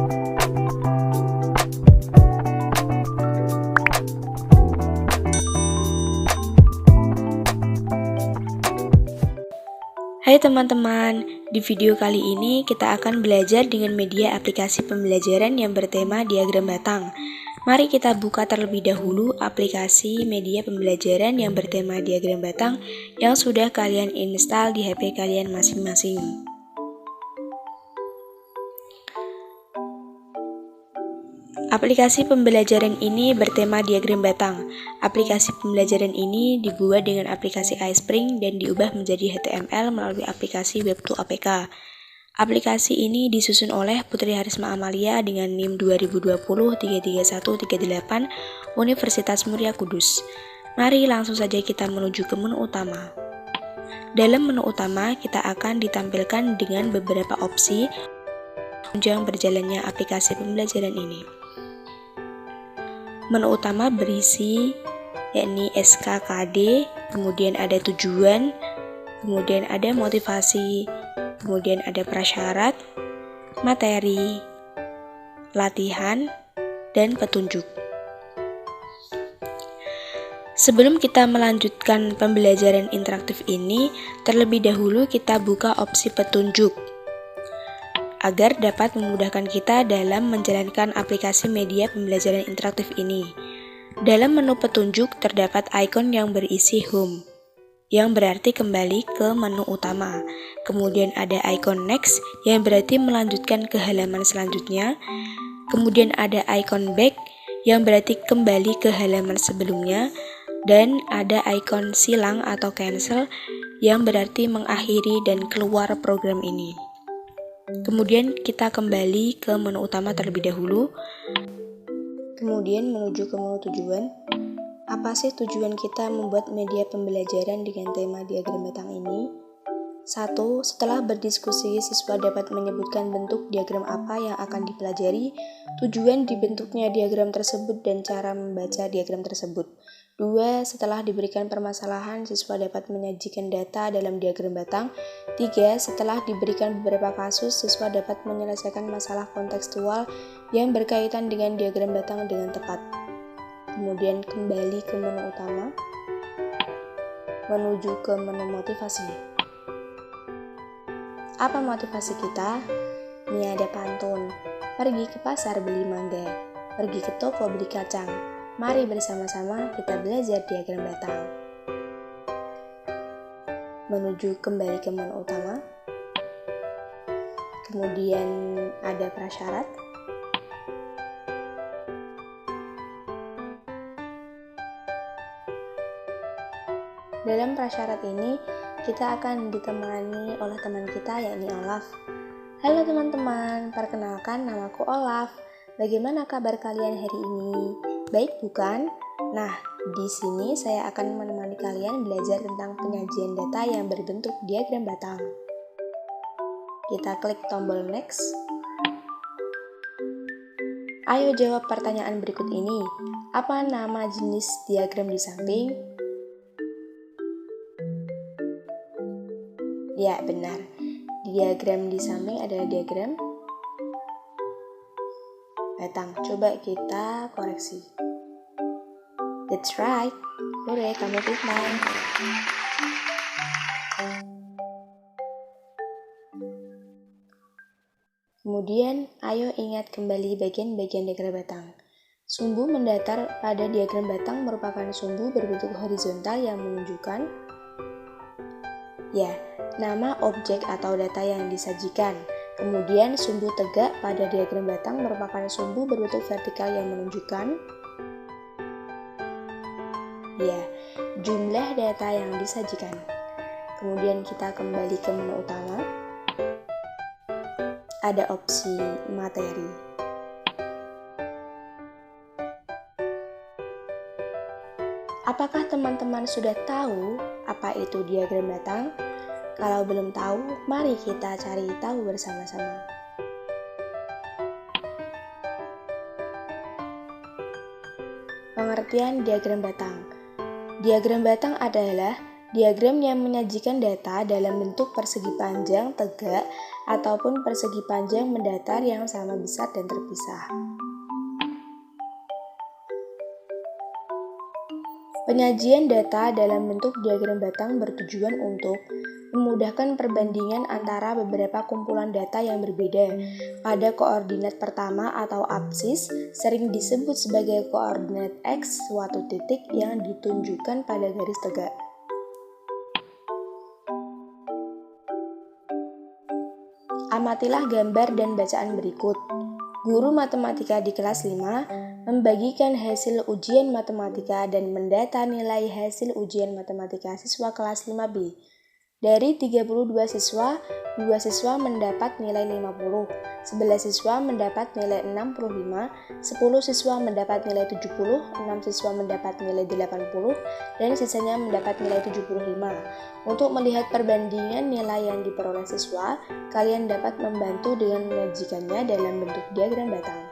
Hai teman-teman, di video kali ini kita akan belajar dengan media aplikasi pembelajaran yang bertema diagram batang. Mari kita buka terlebih dahulu aplikasi media pembelajaran yang bertema diagram batang yang sudah kalian install di HP kalian masing-masing. Aplikasi pembelajaran ini bertema diagram batang. Aplikasi pembelajaran ini dibuat dengan aplikasi iSpring dan diubah menjadi HTML melalui aplikasi Web2APK. Aplikasi ini disusun oleh Putri Harisma Amalia dengan NIM 2020-33138 Universitas Muria Kudus. Mari langsung saja kita menuju ke menu utama. Dalam menu utama kita akan ditampilkan dengan beberapa opsi menunjang berjalannya aplikasi pembelajaran ini. Menu utama berisi yakni SKKD, kemudian ada tujuan, kemudian ada motivasi, kemudian ada prasyarat, materi, latihan, dan petunjuk. Sebelum kita melanjutkan pembelajaran interaktif ini, terlebih dahulu kita buka opsi petunjuk agar dapat memudahkan kita dalam menjalankan aplikasi media pembelajaran interaktif ini. Dalam menu petunjuk terdapat ikon yang berisi home, yang berarti kembali ke menu utama. Kemudian ada ikon next, yang berarti melanjutkan ke halaman selanjutnya. Kemudian ada ikon back, yang berarti kembali ke halaman sebelumnya. Dan ada ikon silang atau cancel, yang berarti mengakhiri dan keluar program ini. Kemudian kita kembali ke menu utama terlebih dahulu. Kemudian menuju ke menu tujuan. Apa sih tujuan kita membuat media pembelajaran dengan tema diagram batang ini? 1. Setelah berdiskusi, siswa dapat menyebutkan bentuk diagram apa yang akan dipelajari, tujuan dibentuknya diagram tersebut, dan cara membaca diagram tersebut. 2. Setelah diberikan permasalahan, siswa dapat menyajikan data dalam diagram batang. 3. Setelah diberikan beberapa kasus, siswa dapat menyelesaikan masalah kontekstual yang berkaitan dengan diagram batang dengan tepat. Kemudian kembali ke menu utama, menuju ke menu motivasi. Apa motivasi kita? Ini ada pantun. Pergi ke pasar beli mangga, pergi ke toko beli kacang. Mari bersama-sama kita belajar diagram batang. Menuju kembali ke menu utama. Kemudian ada prasyarat. Dalam prasyarat ini, kita akan ditemani oleh teman kita yakni Olaf. Halo teman-teman, perkenalkan namaku Olaf. Bagaimana kabar kalian hari ini? Baik bukan? Nah, di sini saya akan menemani kalian belajar tentang penyajian data yang berbentuk diagram batang. Kita klik tombol next. Ayo jawab pertanyaan berikut ini. Apa nama jenis diagram di samping? Ya, benar. Diagram di samping adalah diagram batang. Coba kita koreksi. That's right. Hore, kamu pintar. Kemudian, ayo ingat kembali bagian-bagian diagram batang. Sumbu mendatar pada diagram batang merupakan sumbu berbentuk horizontal yang menunjukkan nama objek atau data yang disajikan. Kemudian sumbu tegak pada diagram batang merupakan sumbu berbentuk vertikal yang menunjukkan jumlah data yang disajikan. Kemudian kita kembali ke menu utama. Ada opsi materi. Apakah teman-teman sudah tahu apa itu diagram batang? Kalau belum tahu, mari kita cari tahu bersama-sama. Pengertian diagram batang. Diagram batang adalah diagram yang menyajikan data dalam bentuk persegi panjang, tegak, ataupun persegi panjang mendatar yang sama besar dan terpisah. Penyajian data dalam bentuk diagram batang bertujuan untuk memudahkan perbandingan antara beberapa kumpulan data yang berbeda pada koordinat pertama atau absis, sering disebut sebagai koordinat X, suatu titik yang ditunjukkan pada garis tegak. Amatilah gambar dan bacaan berikut. Guru matematika di kelas 5 membagikan hasil ujian matematika dan mendata nilai hasil ujian matematika siswa kelas 5B. Dari 32 siswa, 2 siswa mendapat nilai 50, 11 siswa mendapat nilai 65, 10 siswa mendapat nilai 70, 6 siswa mendapat nilai 80, dan sisanya mendapat nilai 75. Untuk melihat perbandingan nilai yang diperoleh siswa, kalian dapat membantu dengan menyajikannya dalam bentuk diagram batang.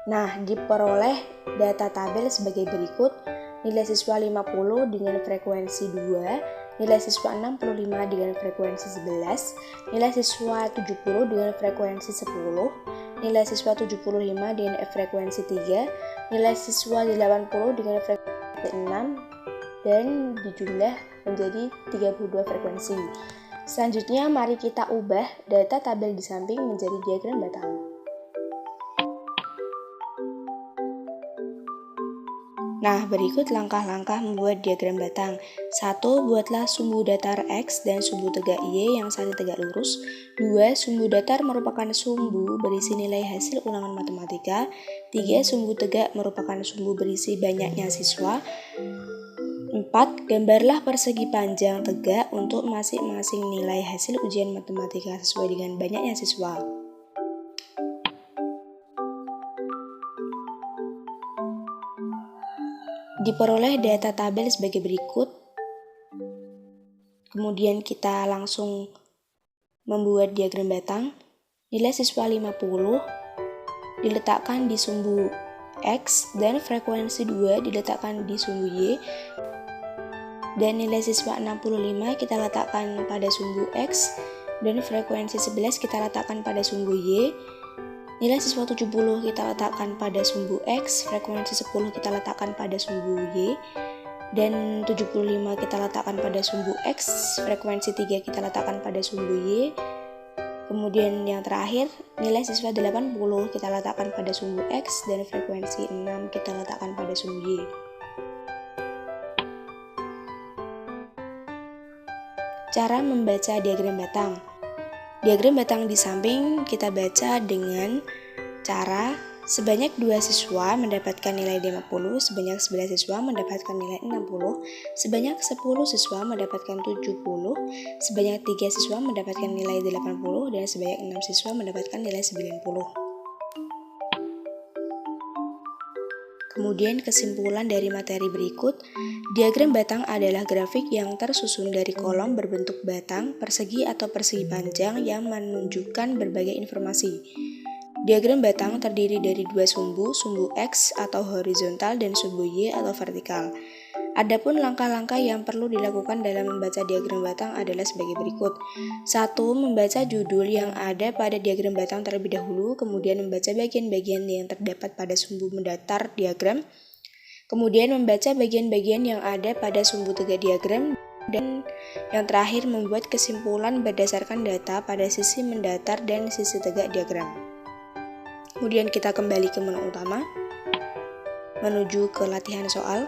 Nah, diperoleh data tabel sebagai berikut. Nilai siswa 50 dengan frekuensi 2, nilai siswa 65 dengan frekuensi 11, nilai siswa 70 dengan frekuensi 10, nilai siswa 75 dengan frekuensi 3, nilai siswa 80 dengan frekuensi 6, dan dijumlah menjadi 32 frekuensi. Selanjutnya, mari kita ubah data tabel di samping menjadi diagram batang. Nah, berikut langkah-langkah membuat diagram batang. 1. Buatlah sumbu datar X dan sumbu tegak Y yang saling tegak lurus. 2. Sumbu datar merupakan sumbu berisi nilai hasil ulangan matematika. 3. Sumbu tegak merupakan sumbu berisi banyaknya siswa. 4. Gambarlah persegi panjang tegak untuk masing-masing nilai hasil ujian matematika sesuai dengan banyaknya siswa. Diperoleh data tabel sebagai berikut. Kemudian kita langsung membuat diagram batang. Nilai siswa 50 diletakkan di sumbu X dan frekuensi 2 diletakkan di sumbu Y. Dan nilai siswa 65 kita letakkan pada sumbu X dan frekuensi 11 kita letakkan pada sumbu Y. Nilai siswa 70 kita letakkan pada sumbu X, frekuensi 10 kita letakkan pada sumbu Y, dan 75 kita letakkan pada sumbu X, frekuensi 3 kita letakkan pada sumbu Y. Kemudian yang terakhir, nilai siswa 80 kita letakkan pada sumbu X, dan frekuensi 6 kita letakkan pada sumbu Y. Cara membaca diagram batang. Diagram batang di samping kita baca dengan cara sebanyak 2 siswa mendapatkan nilai 50, sebanyak 11 siswa mendapatkan nilai 60, sebanyak 10 siswa mendapatkan 70, sebanyak 3 siswa mendapatkan nilai 80, dan sebanyak 6 siswa mendapatkan nilai 90. Kemudian kesimpulan dari materi berikut, diagram batang adalah grafik yang tersusun dari kolom berbentuk batang, persegi atau persegi panjang yang menunjukkan berbagai informasi. Diagram batang terdiri dari 2 sumbu X atau horizontal dan sumbu Y atau vertikal. Adapun langkah-langkah yang perlu dilakukan dalam membaca diagram batang adalah sebagai berikut. 1. Membaca judul yang ada pada diagram batang terlebih dahulu, kemudian membaca bagian-bagian yang terdapat pada sumbu mendatar diagram, kemudian membaca bagian-bagian yang ada pada sumbu tegak diagram, dan yang terakhir membuat kesimpulan berdasarkan data pada sisi mendatar dan sisi tegak diagram. Kemudian kita kembali ke menu utama, menuju ke latihan soal.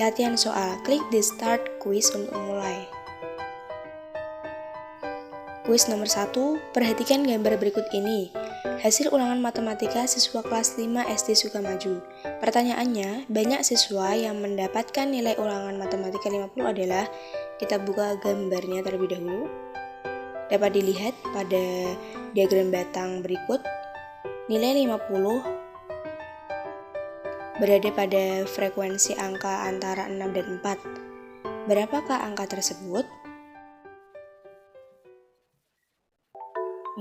Latihan soal, klik di Start Quiz untuk memulai. Kuis nomor 1, perhatikan gambar berikut ini. Hasil ulangan matematika siswa kelas 5 SD Sukamaju. Pertanyaannya, banyak siswa yang mendapatkan nilai ulangan matematika 50 adalah, kita buka gambarnya terlebih dahulu. Dapat dilihat pada diagram batang berikut, nilai 50 berada pada frekuensi angka antara 6 dan 4. Berapakah angka tersebut?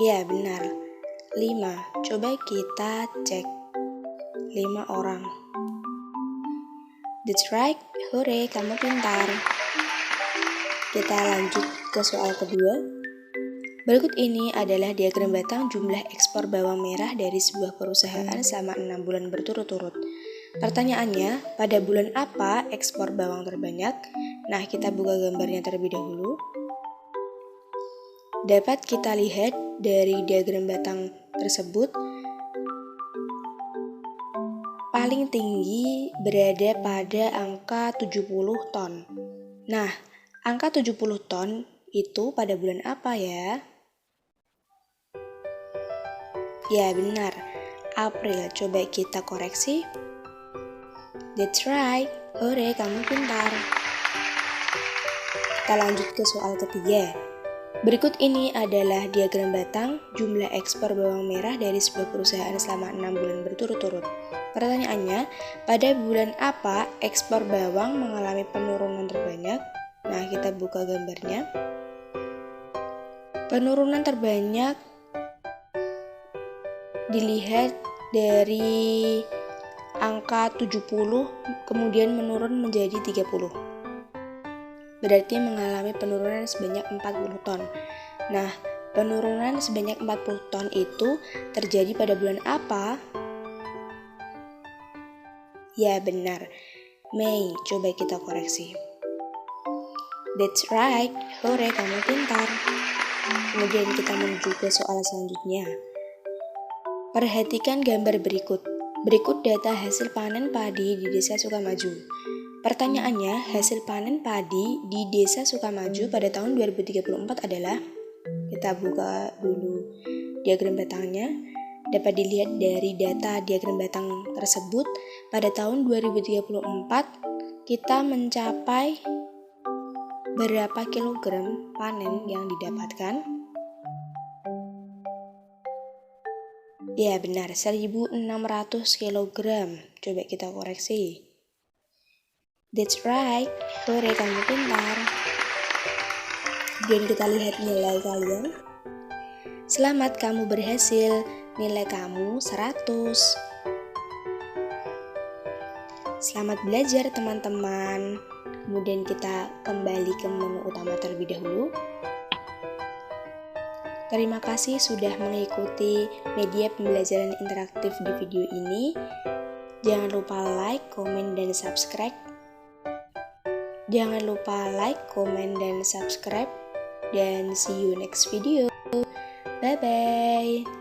Ya, benar. 5. Coba kita cek. 5 orang. That's right, hore, kamu pintar. Kita lanjut ke soal kedua. Berikut ini adalah diagram batang jumlah ekspor bawang merah dari sebuah perusahaan selama 6 bulan berturut-turut. Pertanyaannya, pada bulan apa ekspor bawang terbanyak? Nah, kita buka gambarnya terlebih dahulu. Dapat kita lihat dari diagram batang tersebut, paling tinggi berada pada angka 70 ton. Nah, angka 70 ton itu pada bulan apa ya? Ya benar, April. Coba kita koreksi. That's right, hore, kamu pintar. Kita lanjut ke soal ketiga. Berikut ini adalah diagram batang jumlah ekspor bawang merah dari sebuah perusahaan selama 6 bulan berturut-turut. Pertanyaannya, pada bulan apa ekspor bawang mengalami penurunan terbanyak? Nah, kita buka gambarnya. Penurunan terbanyak dilihat dari angka 70 kemudian menurun menjadi 30. Berarti mengalami penurunan sebanyak 40 ton. Nah, penurunan sebanyak 40 ton itu terjadi pada bulan apa? Ya benar, Mei. Coba kita koreksi. That's right, hore, kamu pintar. Kemudian kita menuju ke soal selanjutnya. Perhatikan gambar berikut. Berikut data hasil panen padi di Desa Sukamaju. Pertanyaannya, hasil panen padi di Desa Sukamaju pada tahun 2034 adalah, kita buka dulu diagram batangnya. Dapat dilihat dari data diagram batang tersebut, pada tahun 2034 kita mencapai berapa kilogram panen yang didapatkan? Ya benar, 1600 kg. Coba kita koreksi. That's right, hore, kamu pintar. Dan kita lihat nilai kalian. Selamat, kamu berhasil. Nilai kamu 100. Selamat belajar teman-teman. Kemudian kita kembali ke menu utama terlebih dahulu. Terima kasih sudah mengikuti media pembelajaran interaktif di video ini. Jangan lupa like, komen, dan subscribe. Jangan lupa like, komen, dan subscribe. Dan see you next video. Bye-bye.